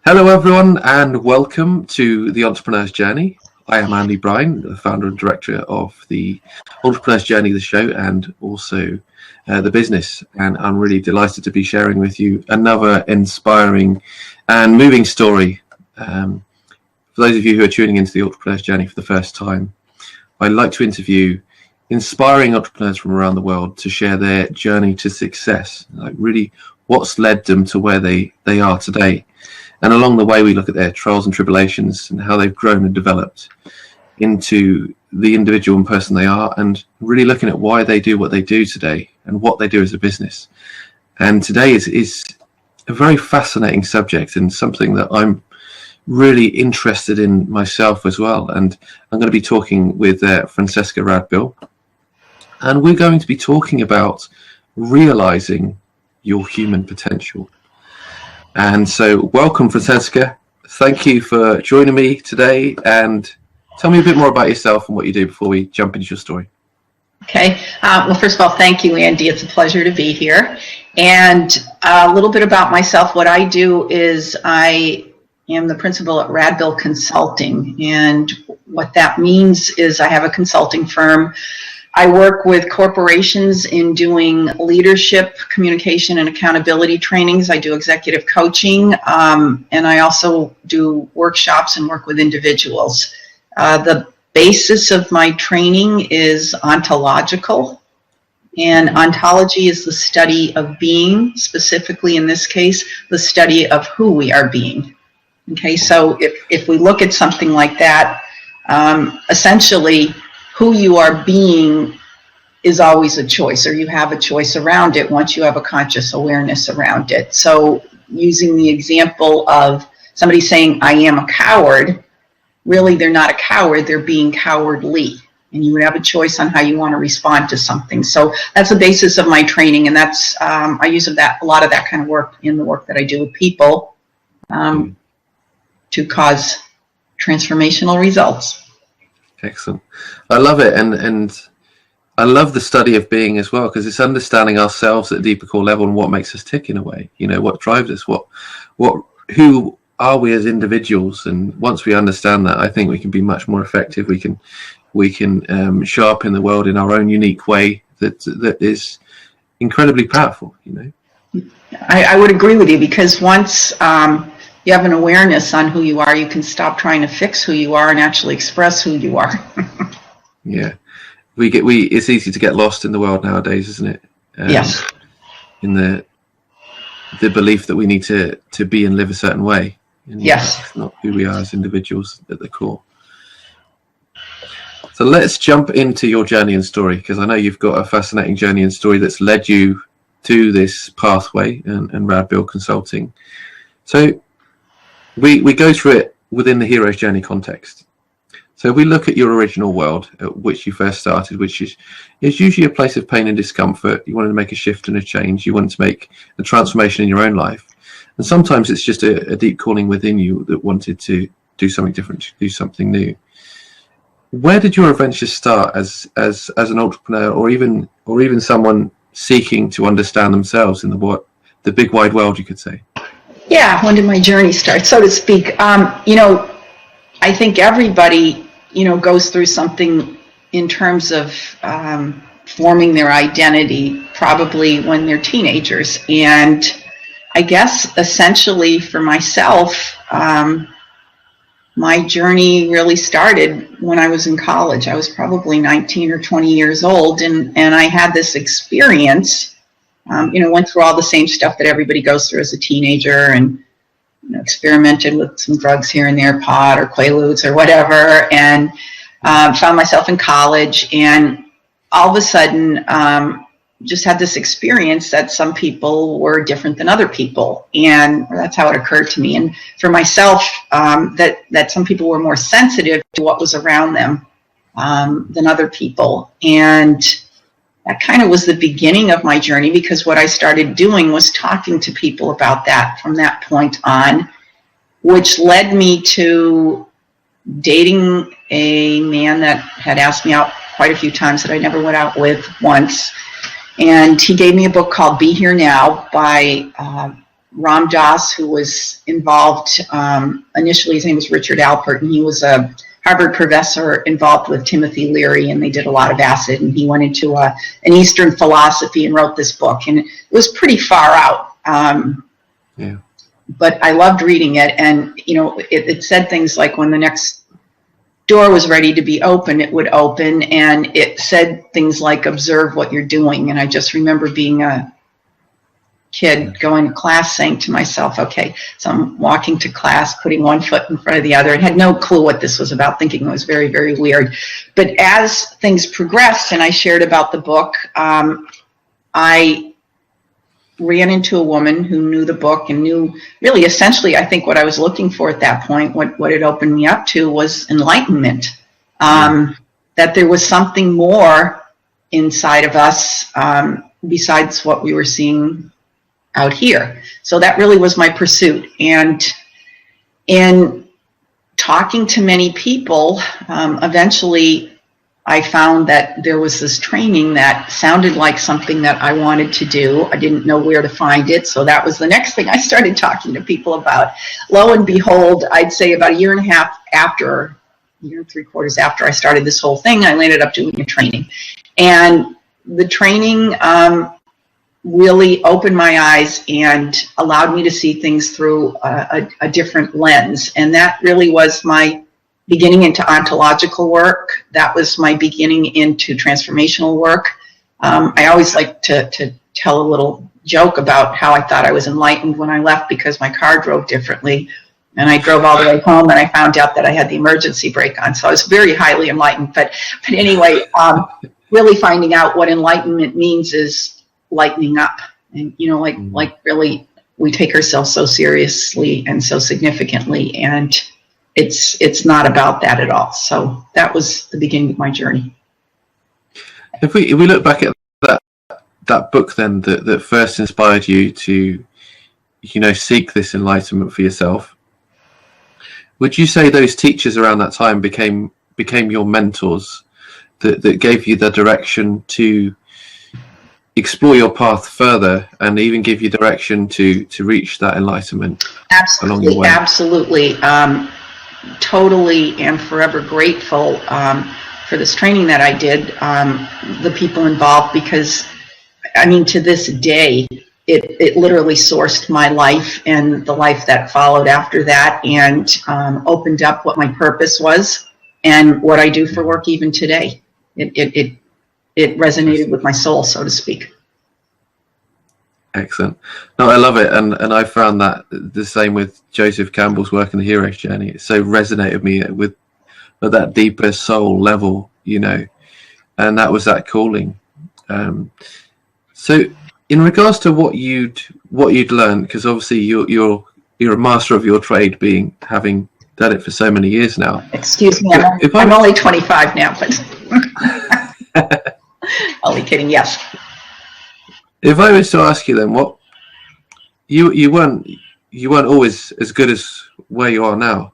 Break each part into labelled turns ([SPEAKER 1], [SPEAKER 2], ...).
[SPEAKER 1] Hello everyone and welcome to The Entrepreneur's Journey. I am Andy Bryan, the founder and director of The Entrepreneur's Journey, the show, and also the business. And I'm really delighted to be sharing with you another inspiring and moving story. For those of you who are tuning into The Entrepreneur's Journey for the first time, I'd like to interview inspiring entrepreneurs from around the world to share their journey to success, like really what's led them to where they are today. And along the way, we look at their trials and tribulations and how they've grown and developed into the individual and person they are, and really looking at why they do what they do today and what they do as a business. And today is a very fascinating subject and something that I'm really interested in myself as well. And I'm going to be talking with Francesca Radbill. And we're going to be talking about realizing your human potential. And so welcome, Francesca. Thank you for joining me today, and tell me a bit more about yourself and what you do before we jump into your story.
[SPEAKER 2] Okay. Well, first of all, thank you, Andy. It's a pleasure to be here. And a little bit about myself. What I do is I am the principal at Radbill Consulting. And what that means is I have a consulting firm. I work with corporations in doing leadership, communication, and accountability trainings. I do executive coaching, and I also do workshops and work with individuals. The basis of my training is ontological, and ontology is the study of being, specifically in this case, the study of who we are being. Okay, so if we look at something like that, essentially, who you are being is always a choice, or you have a choice around it once you have a conscious awareness around it. So using the example of somebody saying, I am a coward, really they're not a coward, they're being cowardly. And you would have a choice on how you want to respond to something. So that's the basis of my training, and that's I use a lot of that kind of work in the work that I do with people to cause transformational results.
[SPEAKER 1] Excellent. I love it, and I love the study of being as well, because it's understanding ourselves at a deeper core level and what makes us tick in a way. You know, what drives us, who are we as individuals? And once we understand that, I think we can be much more effective. We can show up in the world in our own unique way that is incredibly powerful. You know,
[SPEAKER 2] I would agree with you, because once you have an awareness on who you are, you can stop trying to fix who you are and actually express who you are.
[SPEAKER 1] Yeah, it's easy to get lost in the world nowadays, isn't it?
[SPEAKER 2] Yes.
[SPEAKER 1] In the belief that we need to be and live a certain way. And
[SPEAKER 2] yes.
[SPEAKER 1] That's not who we are as individuals at the core. So let's jump into your journey and story, because I know you've got a fascinating journey and story that's led you to this pathway and Radbill Consulting. So we go through it within the hero's journey context. So we look at your original world at which you first started, which is usually a place of pain and discomfort. You wanted to make a shift and a change. You wanted to make a transformation in your own life. And sometimes it's just a deep calling within you that wanted to do something different, do something new. Where did your adventure start as an entrepreneur, or even someone seeking to understand themselves in the big wide world, you could say?
[SPEAKER 2] Yeah, when did my journey start, so to speak? I think everybody, goes through something in terms of forming their identity, probably when they're teenagers. And I guess essentially for myself, my journey really started when I was in college. I was probably 19 or 20 years old, and I had this experience. Went through all the same stuff that everybody goes through as a teenager, and experimented with some drugs here and there, pot or Quaaludes or whatever, and found myself in college, and all of a sudden just had this experience that some people were different than other people, and that's how it occurred to me. And for myself, that some people were more sensitive to what was around them than other people, and that kind of was the beginning of my journey, because what I started doing was talking to people about that from that point on, which led me to dating a man that had asked me out quite a few times that I never went out with once. And he gave me a book called Be Here Now by Ram Dass, who was involved, initially his name was Richard Alpert, and he was a Harvard professor involved with Timothy Leary, and they did a lot of acid, and he went into an Eastern philosophy and wrote this book, and it was pretty far out.
[SPEAKER 1] Yeah.
[SPEAKER 2] But I loved reading it, and it said things like when the next door was ready to be open, it would open, and it said things like observe what you're doing. And I just remember being a kid going to class saying to myself, okay, so I'm walking to class, putting one foot in front of the other, and had no clue what this was about, thinking it was very, very weird. But as things progressed and I shared about the book, I ran into a woman who knew the book and knew really essentially, I think, what I was looking for at that point. What it opened me up to was enlightenment, that there was something more inside of us besides what we were seeing out here. So that really was my pursuit. And in talking to many people, eventually I found that there was this training that sounded like something that I wanted to do. I didn't know where to find it, so that was the next thing I started talking to people about. Lo and behold, I'd say about a year and a half after, a year and 3/4 after I started this whole thing, I ended up doing a training. And the training really opened my eyes and allowed me to see things through a different lens. And that really was my beginning into ontological work. That was my beginning into transformational work. I always like to tell a little joke about how I thought I was enlightened when I left because my car drove differently. And I drove all the way home and I found out that I had the emergency brake on. So I was very highly enlightened. But anyway, really finding out what enlightenment means is lightening up. And, like really, we take ourselves so seriously and so significantly, and it's not about that at all. So that was the beginning of my journey.
[SPEAKER 1] If we look back at that book then that first inspired you to seek this enlightenment for yourself, would you say those teachers around that time became your mentors that gave you the direction to explore your path further and even give you direction to reach that enlightenment along your way?
[SPEAKER 2] Absolutely. Totally and forever grateful for this training that I did, the people involved, because to this day it literally sourced my life and the life that followed after that, and opened up what my purpose was and what I do for work even today. It resonated with my soul, so to speak.
[SPEAKER 1] Excellent. No, I love it, and I found that the same with Joseph Campbell's work in the hero's journey. It so resonated me with that deeper soul level, and that was that calling. So, in regards to what you'd learned, because obviously you're a master of your trade, having done it for so many years now.
[SPEAKER 2] Excuse me, I'm only 25 now, but only kidding. Yes.
[SPEAKER 1] If I was to ask you then, what you weren't always as good as where you are now,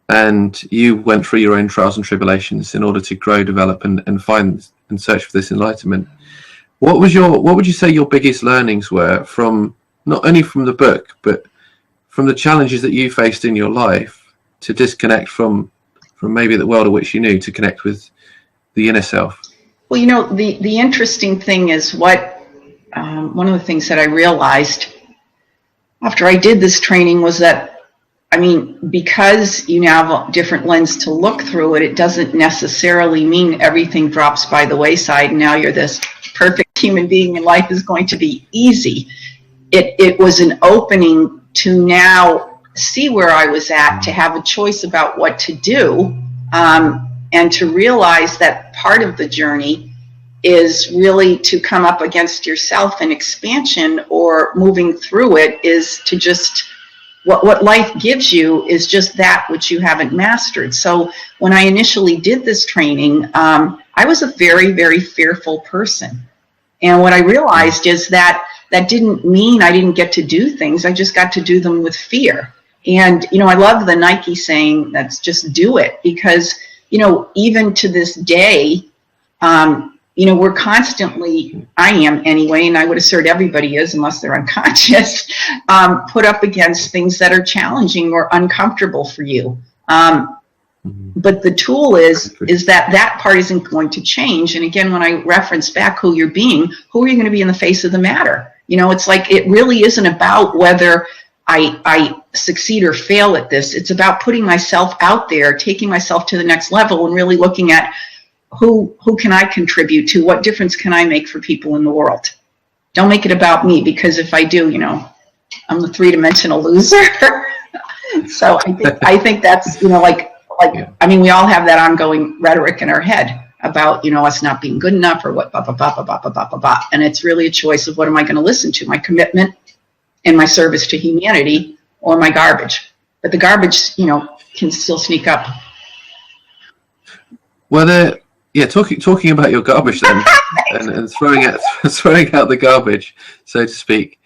[SPEAKER 1] and you went through your own trials and tribulations in order to grow, develop, and find and search for this enlightenment. What would you say your biggest learnings were from not only from the book, but from the challenges that you faced in your life to disconnect from maybe the world of which you knew, to connect with the inner self?
[SPEAKER 2] Well, the interesting thing is one of the things that I realized after I did this training was that, because you now have a different lens to look through it, it doesn't necessarily mean everything drops by the wayside and now you're this perfect human being and life is going to be easy. It was an opening to now see where I was at, to have a choice about what to do, and to realize that part of the journey is really to come up against yourself in expansion, or moving through it is to just, what life gives you is just that which you haven't mastered. So when I initially did this training, I was a very, very fearful person. And what I realized is that didn't mean I didn't get to do things. I just got to do them with fear. And, I love the Nike saying, that's just do it, because even to this day, you know, we're constantly, I am anyway, and I would assert everybody is, unless they're unconscious, put up against things that are challenging or uncomfortable for you. But the tool is that part isn't going to change. And again, when I reference back who you're being, who are you going to be in the face of the matter? You know, it's like, it really isn't about whether I succeed or fail at this. It's about putting myself out there, taking myself to the next level, and really looking at who can I contribute to? What difference can I make for people in the world? Don't make it about me, because if I do, you know, I'm the three-dimensional loser. So I think that's, you know, I mean, we all have that ongoing rhetoric in our head about, you know, us not being good enough, or what, blah, blah, blah, blah, blah, blah, blah, blah. And it's really a choice of what am I going to listen to, my commitment and my service to humanity, or my garbage. But the garbage, you know, can still sneak up.
[SPEAKER 1] Well, talking about your garbage then, and throwing out the garbage, so to speak.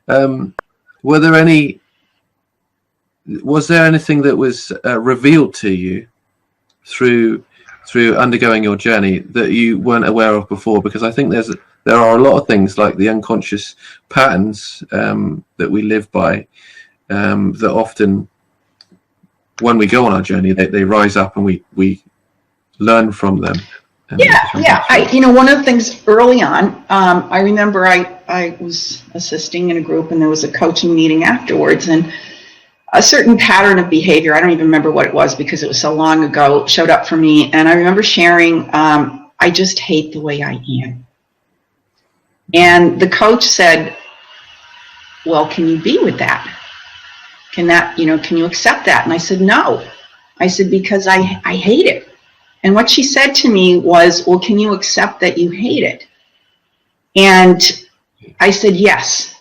[SPEAKER 1] Was there anything that was revealed to you through undergoing your journey that you weren't aware of before? Because I think there are a lot of things, like the unconscious patterns that we live by, that often, when we go on our journey, they rise up and we learn from them. Yeah.
[SPEAKER 2] You know, one of the things early on, I remember I was assisting in a group, and there was a coaching meeting afterwards, and a certain pattern of behavior, I don't even remember what it was because it was so long ago, showed up for me. And I remember sharing, I just hate the way I am. And the coach said, well, can you be with that? Can you accept that? And I said, no. I said, because I hate it. And what she said to me was, well, can you accept that you hate it? And I said, yes.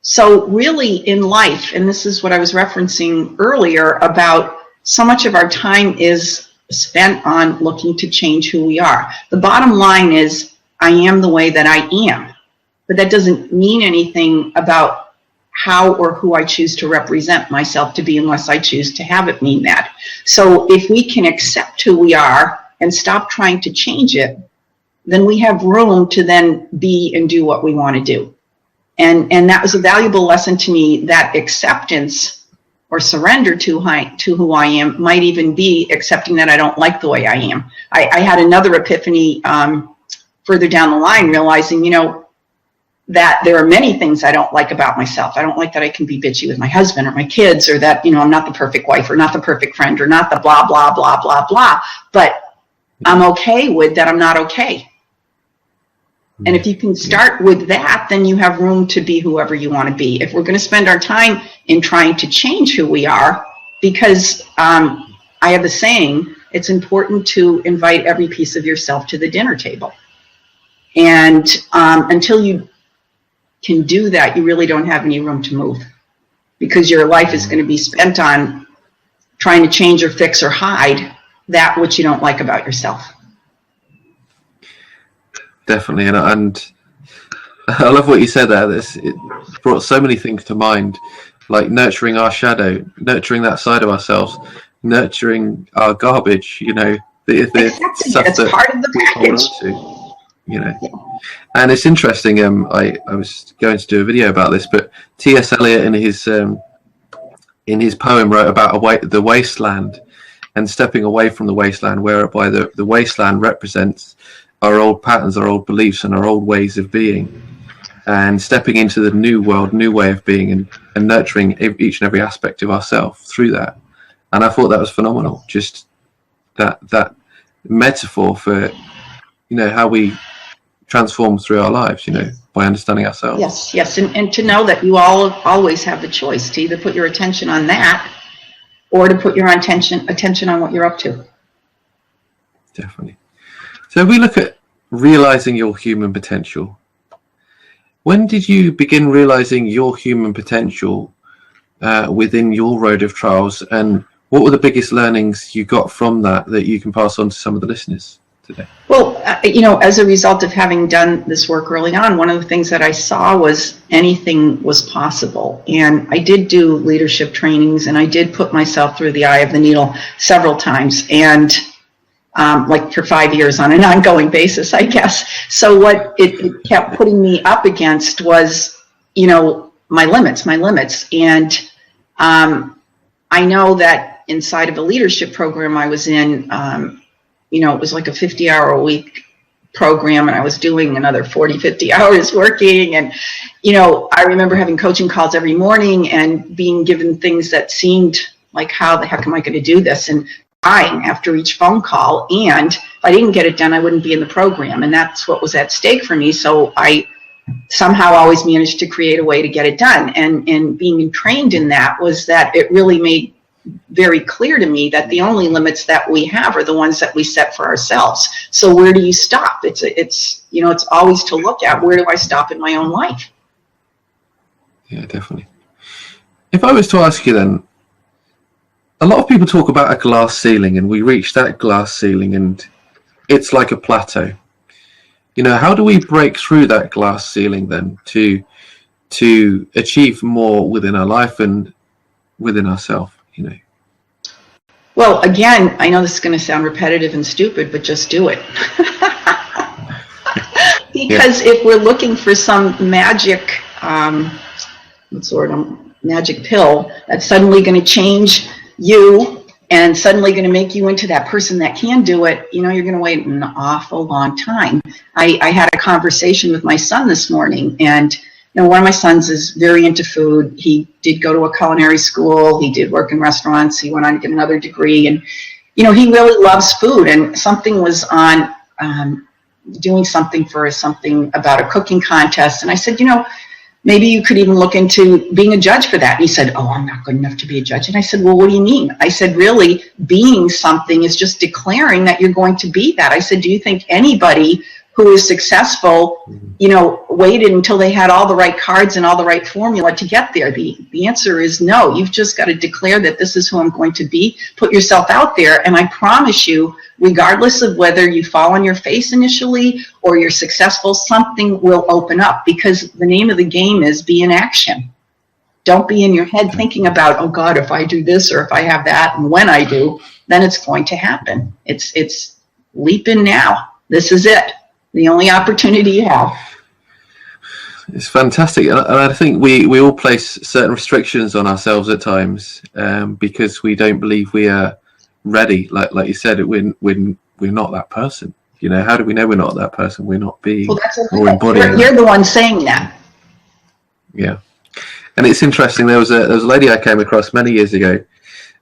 [SPEAKER 2] So really in life, and this is what I was referencing earlier about so much of our time is spent on looking to change who we are. The bottom line is, I am the way that I am. But that doesn't mean anything about how or who I choose to represent myself to be, unless I choose to have it mean that. So if we can accept who we are and stop trying to change it, then we have room to then be and do what we want to do. And that was a valuable lesson to me, that acceptance or surrender to who I am might even be accepting that I don't like the way I am. I had another epiphany further down the line, realizing, you know, that there are many things I don't like about myself. I don't like that I can be bitchy with my husband or my kids, or that, you know, I'm not the perfect wife, or not the perfect friend, or not the blah, blah, blah, blah, blah. But I'm okay with that I'm not okay. And if you can start with that, then you have room to be whoever you want to be. If we're going to spend our time in trying to change who we are, because I have a saying, it's important to invite every piece of yourself to the dinner table. And until you can do that, you really don't have any room to move, because your life is going to be spent on trying to change or fix or hide that which you don't like about yourself.
[SPEAKER 1] Definitely, and I love what you said there. It brought so many things to mind, like nurturing our shadow, nurturing that side of ourselves, nurturing our garbage. You know, the stuff
[SPEAKER 2] that's
[SPEAKER 1] that
[SPEAKER 2] part of the package.
[SPEAKER 1] You know, and it's interesting. I was going to do a video about this, but T.S. Eliot in his poem wrote about the wasteland and stepping away from the wasteland, whereby the wasteland represents our old patterns, our old beliefs, and our old ways of being, and stepping into the new world, new way of being, and nurturing each and every aspect of ourselves through that. And I thought that was phenomenal. Just that metaphor for, you know, how we transform through our lives, you know, by understanding ourselves.
[SPEAKER 2] Yes, and to know that you always have the choice to either put your attention on that, or to put your attention on what you're up to.
[SPEAKER 1] Definitely. So if we look at realizing your human potential, when did you begin realizing your human potential within your road of trials, and what were the biggest learnings you got from that you can pass on to some of the listeners today?
[SPEAKER 2] Well, you know, as a result of having done this work early on, one of the things that I saw was anything was possible. And I did do leadership trainings, and I did put myself through the eye of the needle several times. And like for 5 years on an ongoing basis, I guess. So what it kept putting me up against was, you know, my limits. And I know that inside of a leadership program I was in, you know, it was like a 50-hour-a-week program, and I was doing another 40, 50 hours working. And, you know, I remember having coaching calls every morning and being given things that seemed like, how the heck am I going to do this? And crying after each phone call. And if I didn't get it done, I wouldn't be in the program. And that's what was at stake for me. So I somehow always managed to create a way to get it done. And being trained in that was that it really made very clear to me that the only limits that we have are the ones that we set for ourselves. So where do you stop? It's you know, it's always to look at, where do I stop in my own life?
[SPEAKER 1] Yeah, definitely. If I was to ask you then, a lot of people talk about a glass ceiling, and we reach that glass ceiling and it's like a plateau. You know, how do we break through that glass ceiling then to achieve more within our life and within ourselves, you know?
[SPEAKER 2] Well, again, I know this is going to sound repetitive and stupid, but just do it. Because if we're looking for some magic, magic pill that's suddenly going to change you and suddenly going to make you into that person that can do it, you know, you're going to wait an awful long time. I had a conversation with my son this morning, and you know, one of my sons is very into food. He did go to a culinary school. He did work in restaurants. He went on to get another degree, and you know, he really loves food. And something was on doing something about a cooking contest, and I said, you know, maybe you could even look into being a judge for that. And he said, oh, I'm not good enough to be a judge. And I said, well, what do you mean? I said, really, being something is just declaring that you're going to be that. I said, do you think anybody who is successful, you know, waited until they had all the right cards and all the right formula to get there? The answer is no. You've just got to declare that this is who I'm going to be. Put yourself out there, and I promise you, regardless of whether you fall on your face initially or you're successful, something will open up, because the name of the game is be in action. Don't be in your head thinking about, oh God, if I do this or if I have that, and when I do, then it's going to happen. It's leap in now. This is it. The only opportunity you have.
[SPEAKER 1] It's fantastic, and I think we all place certain restrictions on ourselves at times because we don't believe we are ready. Like you said, we're not that person. You know, how do we know we're not that person? We're not being or embodying.
[SPEAKER 2] You're the one saying that.
[SPEAKER 1] Yeah, and it's interesting. There was a lady I came across many years ago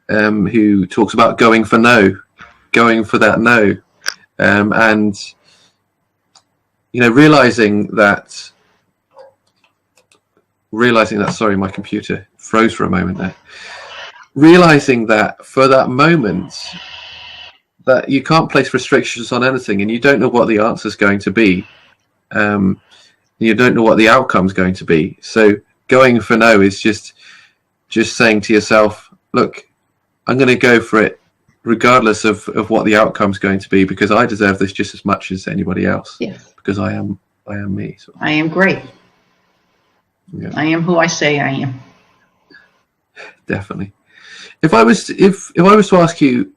[SPEAKER 1] who talks about going for that no, and you know, realizing that. Sorry, my computer froze for a moment there. Realizing that for that moment, that you can't place restrictions on anything, and you don't know what the answer is going to be. You don't know what the outcome is going to be. So going for no is just saying to yourself, look, I'm going to go for it regardless of what the outcome is going to be, because I deserve this just as much as anybody else.
[SPEAKER 2] Yes.
[SPEAKER 1] Because I am me. So.
[SPEAKER 2] I am great. Yeah. I am who I say I am.
[SPEAKER 1] Definitely. If I was to ask you,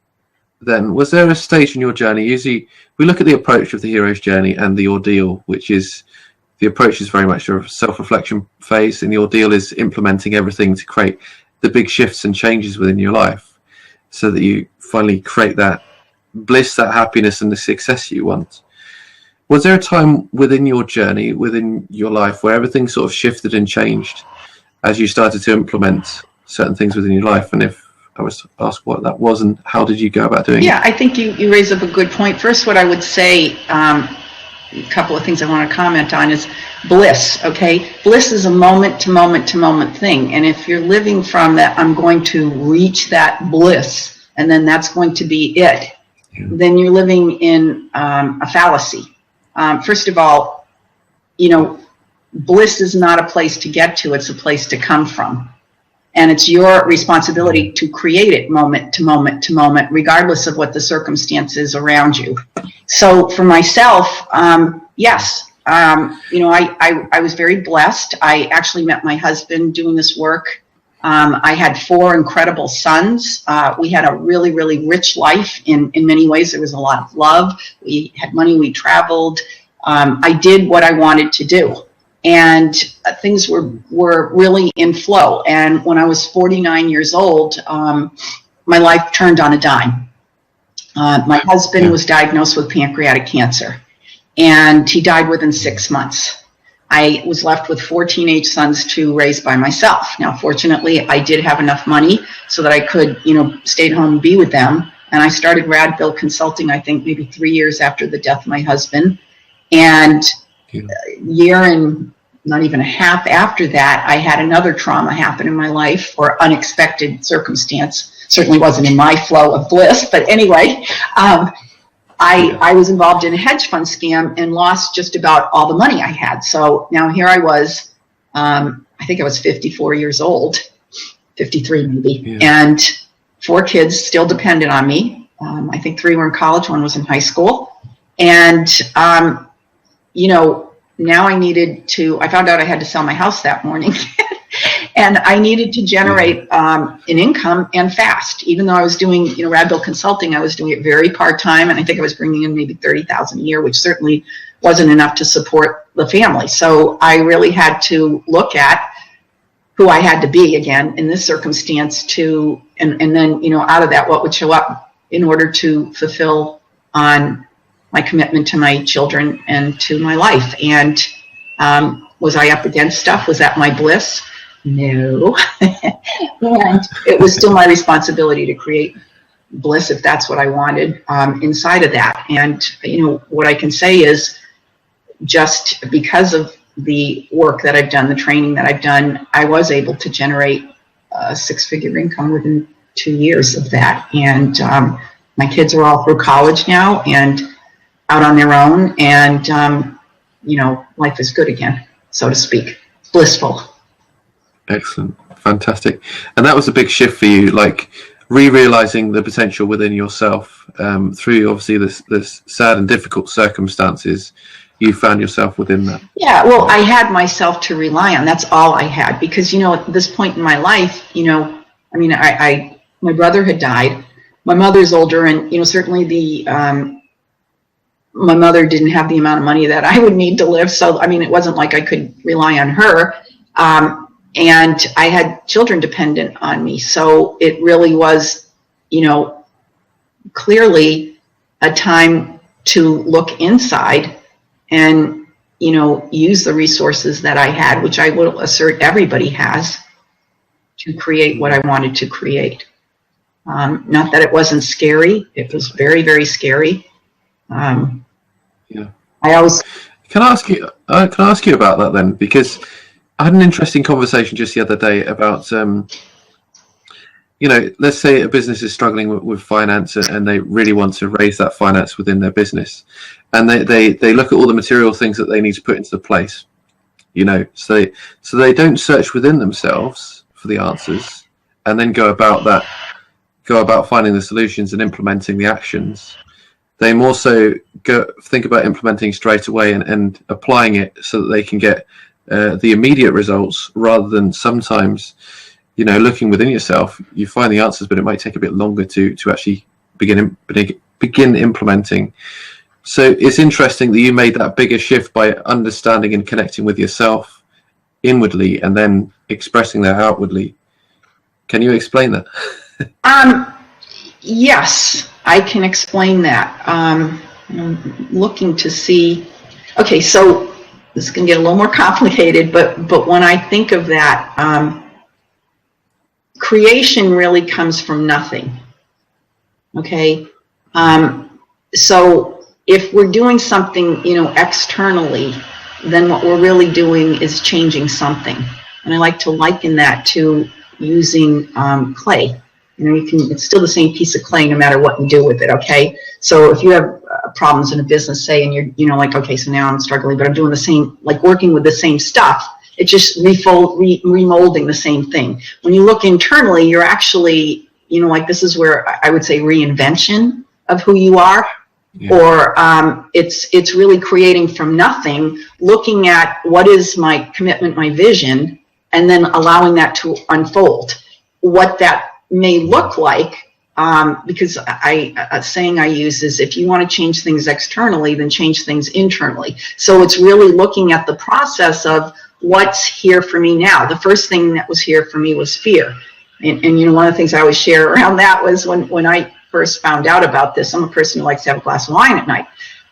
[SPEAKER 1] then, was there a stage in your journey? Usually, we look at the approach of the hero's journey and the ordeal, which is the approach is very much a self-reflection phase, and the ordeal is implementing everything to create the big shifts and changes within your life, so that you finally create that bliss, that happiness, and the success you want. Was there a time within your journey, within your life, where everything sort of shifted and changed as you started to implement certain things within your life? And if I was to ask what that was, and how did you go about doing it?
[SPEAKER 2] Yeah, I think you raise up a good point. First, what I would say, a couple of things I want to comment on is bliss, okay? Bliss is a moment-to-moment thing. And if you're living from that, I'm going to reach that bliss, and then that's going to be it, then you're living in a fallacy. First of all, you know, bliss is not a place to get to, it's a place to come from. And it's your responsibility to create it moment to moment, regardless of what the circumstances around you. So for myself, yes, you know, I was very blessed. I actually met my husband doing this work I had 4 incredible sons. We had a really, really rich life in many ways. There was a lot of love. We had money. We traveled. I did what I wanted to do. And things were really in flow. And when I was 49 years old, my life turned on a dime. My husband was diagnosed with pancreatic cancer, and he died within 6 months. I was left with 4 teenage sons to raise by myself. Now, fortunately, I did have enough money so that I could, stay at home and be with them. And I started Radbill Consulting, I think, maybe 3 years after the death of my husband. And a year and not even a half after that, I had another trauma happen in my life, or unexpected circumstance. Certainly wasn't in my flow of bliss, but anyway, I was involved in a hedge fund scam and lost just about all the money I had. So now here I was, I think I was 54 years old, 53 maybe, and 4 kids still dependent on me. I think 3 were in college, 1 was in high school. And, now I found out I had to sell my house that morning. And I needed to generate an income, and fast. Even though I was doing, Radbill Consulting, I was doing it very part-time, and I think I was bringing in maybe $30,000 a year, which certainly wasn't enough to support the family. So I really had to look at who I had to be, again, in this circumstance, and then, out of that, what would show up in order to fulfill on my commitment to my children and to my life. And was I up against stuff? Was that my bliss? No. And it was still my responsibility to create bliss, if that's what I wanted, inside of that. And, what I can say is, just because of the work that I've done, the training that I've done, I was able to generate a 6-figure income within 2 years of that. And my kids are all through college now and out on their own. And, life is good again, so to speak. Blissful.
[SPEAKER 1] Excellent. Fantastic. And that was a big shift for you, like re-realizing the potential within yourself through obviously this sad and difficult circumstances. You found yourself within that. Yeah,
[SPEAKER 2] well, I had myself to rely on. That's all I had, because, at this point in my life, my brother had died. My mother's older, and, certainly my mother didn't have the amount of money that I would need to live. So, it wasn't like I could rely on her. And I had children dependent on me. So it really was, clearly a time to look inside and, use the resources that I had, which I will assert everybody has, to create what I wanted to create. Not that it wasn't scary. It was very, very scary. I always...
[SPEAKER 1] Can I ask you about that then? Because I had an interesting conversation just the other day about, let's say a business is struggling with finance and they really want to raise that finance within their business. And they look at all the material things that they need to put into place, so they don't search within themselves for the answers and then go about finding the solutions and implementing the actions. They more so think about implementing straight away and applying it so that they can get the immediate results, rather than sometimes, looking within yourself, you find the answers, but it might take a bit longer to actually begin implementing. So it's interesting that you made that bigger shift by understanding and connecting with yourself inwardly and then expressing that outwardly. Can you explain that?
[SPEAKER 2] Yes, I can explain that. I'm looking to see. Okay, so this is going to get a little more complicated, but when I think of that, creation really comes from nothing. Okay, so if we're doing something, externally, then what we're really doing is changing something. And I like to liken that to using clay. It's still the same piece of clay no matter what you do with it. Okay, so if you have problems in a business, say, and you're like, okay, so now I'm struggling, but I'm doing the same, like working with the same stuff. It's just remolding the same thing. When you look internally, you're actually, like this is where I would say reinvention of who you are. Yeah. Or it's really creating from nothing, looking at what is my commitment, my vision, and then allowing that to unfold. What that may look like, because a saying I use is, if you want to change things externally, then change things internally. So it's really looking at the process of what's here for me now. The first thing that was here for me was fear. And you know, one of the things I always share around that was when I first found out about this. I'm a person who likes to have a glass of wine at night.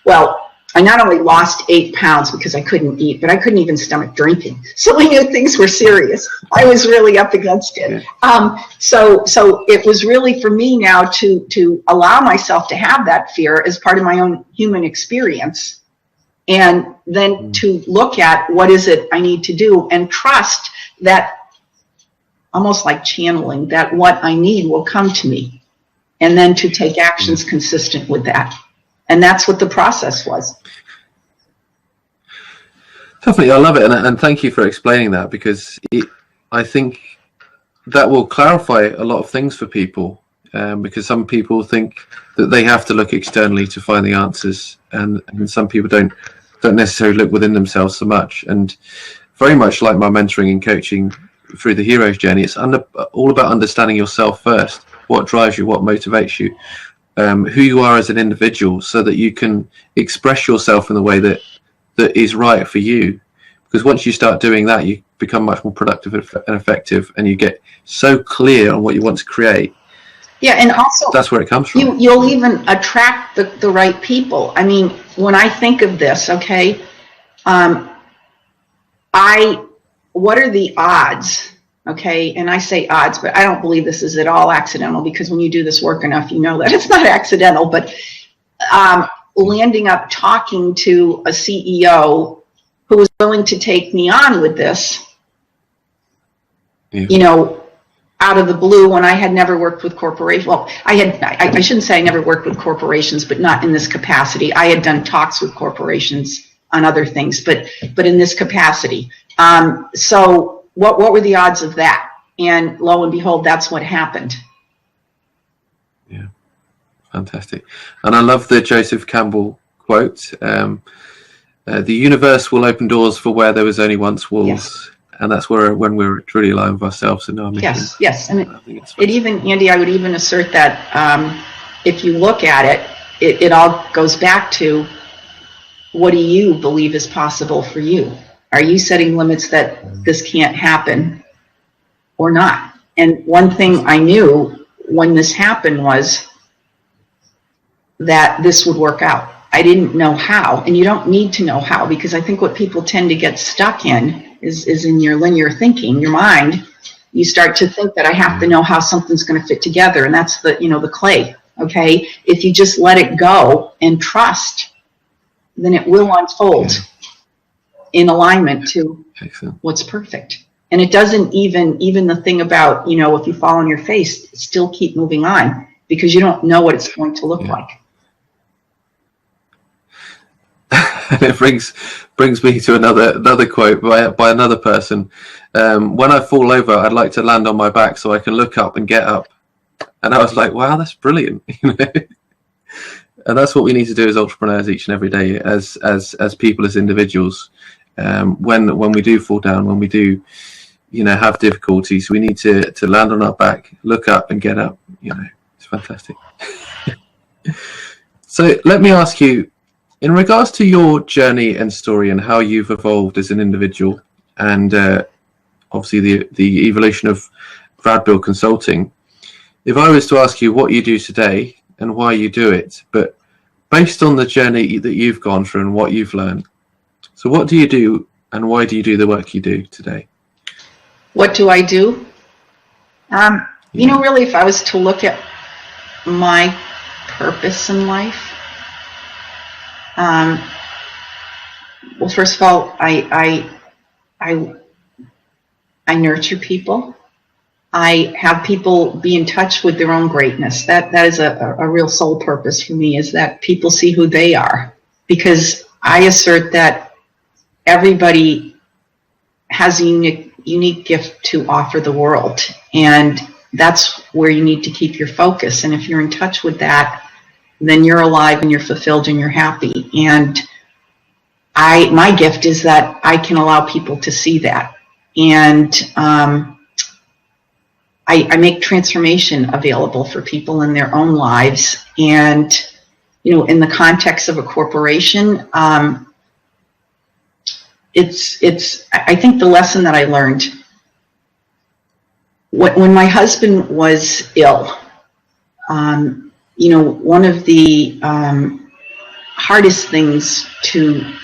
[SPEAKER 2] Well, I not only lost 8 pounds because I couldn't eat, but I couldn't even stomach drinking. So we knew things were serious. I was really up against it. So it was really for me now to allow myself to have that fear as part of my own human experience, and then to look at what is it I need to do, and trust that, almost like channeling, that what I need will come to me, and then to take actions consistent with that. And that's what the process was.
[SPEAKER 1] Definitely, I love it, and thank you for explaining that, because I think that will clarify a lot of things for people, because some people think that they have to look externally to find the answers, and some people don't necessarily look within themselves so much. And very much like my mentoring and coaching through the hero's journey, it's all about understanding yourself first. What drives you, what motivates you, who you are as an individual, so that you can express yourself in the way that is right for you. Because once you start doing that, you become much more productive and effective, and you get so clear on what you want to create.
[SPEAKER 2] Yeah, and also
[SPEAKER 1] that's where it comes from.
[SPEAKER 2] You'll even attract the right people. I mean, when I think of this, okay, what are the odds? Okay, and I say odds, but I don't believe this is at all accidental, because when you do this work enough, you know that it's not accidental. But landing up talking to a CEO who was willing to take me on with this, you know, out of the blue, when I had never worked with corporations. Well, I shouldn't say I never worked with corporations, but not in this capacity. I had done talks with corporations on other things, but in this capacity. So what were the odds of that? And lo and behold, that's what happened.
[SPEAKER 1] Yeah, fantastic. And I love the Joseph Campbell quote, the universe will open doors for where there was only once walls. Yes. And that's when we're truly aligned with ourselves and our mission.
[SPEAKER 2] Yes. And it even, Andy, I would even assert that if you look at it, it all goes back to, what do you believe is possible for you? Are you setting limits that this can't happen or not? And one thing I knew when this happened was that this would work out. I didn't know how, and you don't need to know how, because I think what people tend to get stuck in is in your linear thinking, your mind. You start to think that I have to know how something's going to fit together, and that's the clay. Okay, if you just let it go and trust, then it will unfold in alignment to what's perfect. And it doesn't even the thing about, if you fall on your face, still keep moving on, because you don't know what it's going to look like.
[SPEAKER 1] And it brings me to another quote by another person. When I fall over, I'd like to land on my back so I can look up and get up. And I was like, wow, that's brilliant. And that's what we need to do as entrepreneurs each and every day, as people, as individuals. When we do fall down, when we do, have difficulties, we need to land on our back, look up and get up. It's fantastic. So let me ask you, in regards to your journey and story and how you've evolved as an individual, and obviously the evolution of Radbill Consulting, if I was to ask you what you do today and why you do it, but based on the journey that you've gone through and what you've learned, so what do you do and why do you do the work you do today?
[SPEAKER 2] What do I do? Really, if I was to look at my purpose in life, well, first of all, I nurture people. I have people be in touch with their own greatness. That is a real soul purpose for me, is that people see who they are. Because I assert that everybody has a unique gift to offer the world. And that's where you need to keep your focus. And if you're in touch with that, then you're alive and you're fulfilled and you're happy. And my gift is that I can allow people to see that. And I make transformation available for people in their own lives. And, in the context of a corporation, I think the lesson that I learned when my husband was ill, one of the hardest things to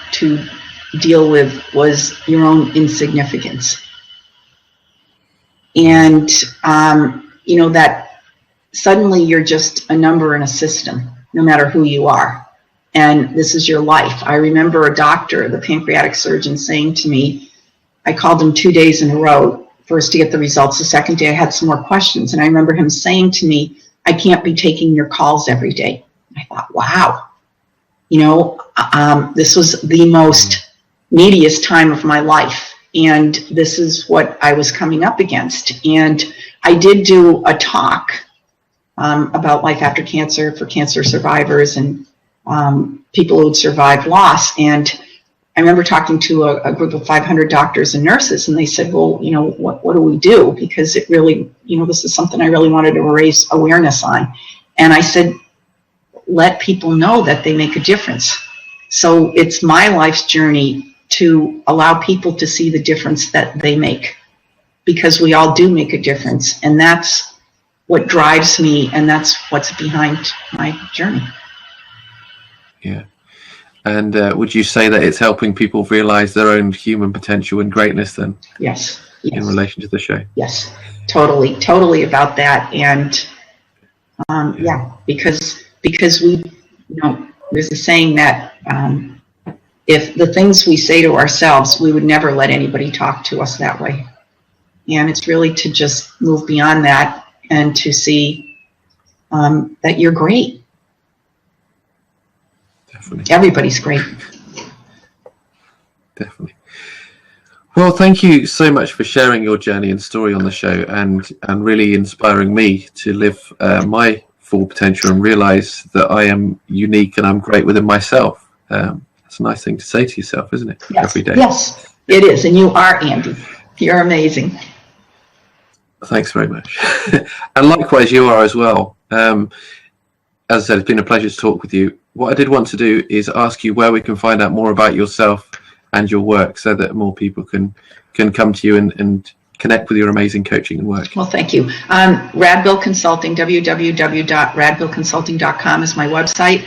[SPEAKER 2] deal with was your own insignificance. And, that suddenly you're just a number in a system, no matter who you are. And this is your life. I remember a doctor, the pancreatic surgeon, saying to me, I called him 2 days in a row, first to get the results. The second day I had some more questions. And I remember him saying to me, I can't be taking your calls every day. I thought, wow, this was the most neediest time of my life. And this is what I was coming up against. And I did do a talk about life after cancer for cancer survivors and people who'd survived loss. And I remember talking to a group of 500 doctors and nurses, and they said, well, what do we do? Because it really, this is something I really wanted to raise awareness on. And I said, let people know that they make a difference. So it's my life's journey to allow people to see the difference that they make, because we all do make a difference. And that's what drives me, and that's what's behind my journey.
[SPEAKER 1] Yeah. And would you say that it's helping people realize their own human potential and greatness then?
[SPEAKER 2] Yes.
[SPEAKER 1] In relation to the show? Yes,
[SPEAKER 2] totally about that. And because we, there's a saying that if the things we say to ourselves, we would never let anybody talk to us that way. And it's really to just move beyond that and to see that you're great.
[SPEAKER 1] Definitely.
[SPEAKER 2] Everybody's great.
[SPEAKER 1] Definitely. Well, thank you so much for sharing your journey and story on the show, and really inspiring me to live my full potential and realize that I am unique and I'm great within myself. It's a nice thing to say to yourself, isn't it?
[SPEAKER 2] Yes.
[SPEAKER 1] Every day.
[SPEAKER 2] Yes, it is. And you are, Andy. You're amazing.
[SPEAKER 1] Thanks very much. And likewise, you are as well. As I said, it's been a pleasure to talk with you. What I did want to do is ask you where we can find out more about yourself and your work, so that more people can come to you and connect with your amazing coaching and work.
[SPEAKER 2] Well, thank you. Radbill Consulting, www.radbillconsulting.com is my website.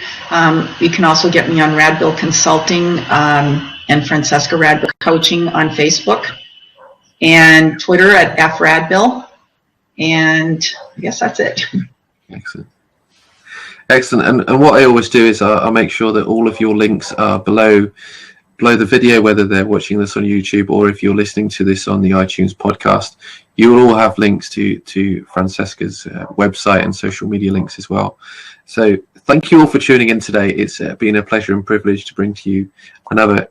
[SPEAKER 2] You can also get me on Radbill Consulting and Francesca Radbill Coaching on Facebook, and Twitter at FRadbill. And I guess that's it.
[SPEAKER 1] Excellent. And what I always do is I'll make sure that all of your links are below the video, whether they're watching this on YouTube or if you're listening to this on the iTunes podcast. You will all have links to Francesca's website and social media links as well. So thank you all for tuning in today. It's been a pleasure and privilege to bring to you another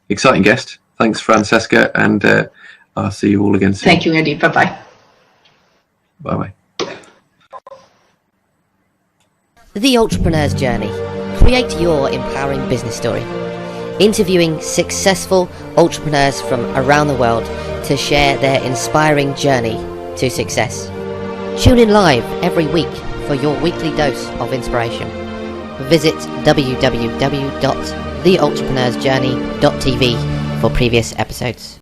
[SPEAKER 1] exciting guest. Thanks, Francesca, and I'll see you all again soon.
[SPEAKER 2] Thank you, Andy. Bye-bye.
[SPEAKER 1] Bye-bye.
[SPEAKER 3] The Entrepreneur's Journey. Create your empowering business story. Interviewing successful entrepreneurs from around the world to share their inspiring journey to success. Tune in live every week for your weekly dose of inspiration. Visit www.theentrepreneur'sjourney.tv for previous episodes.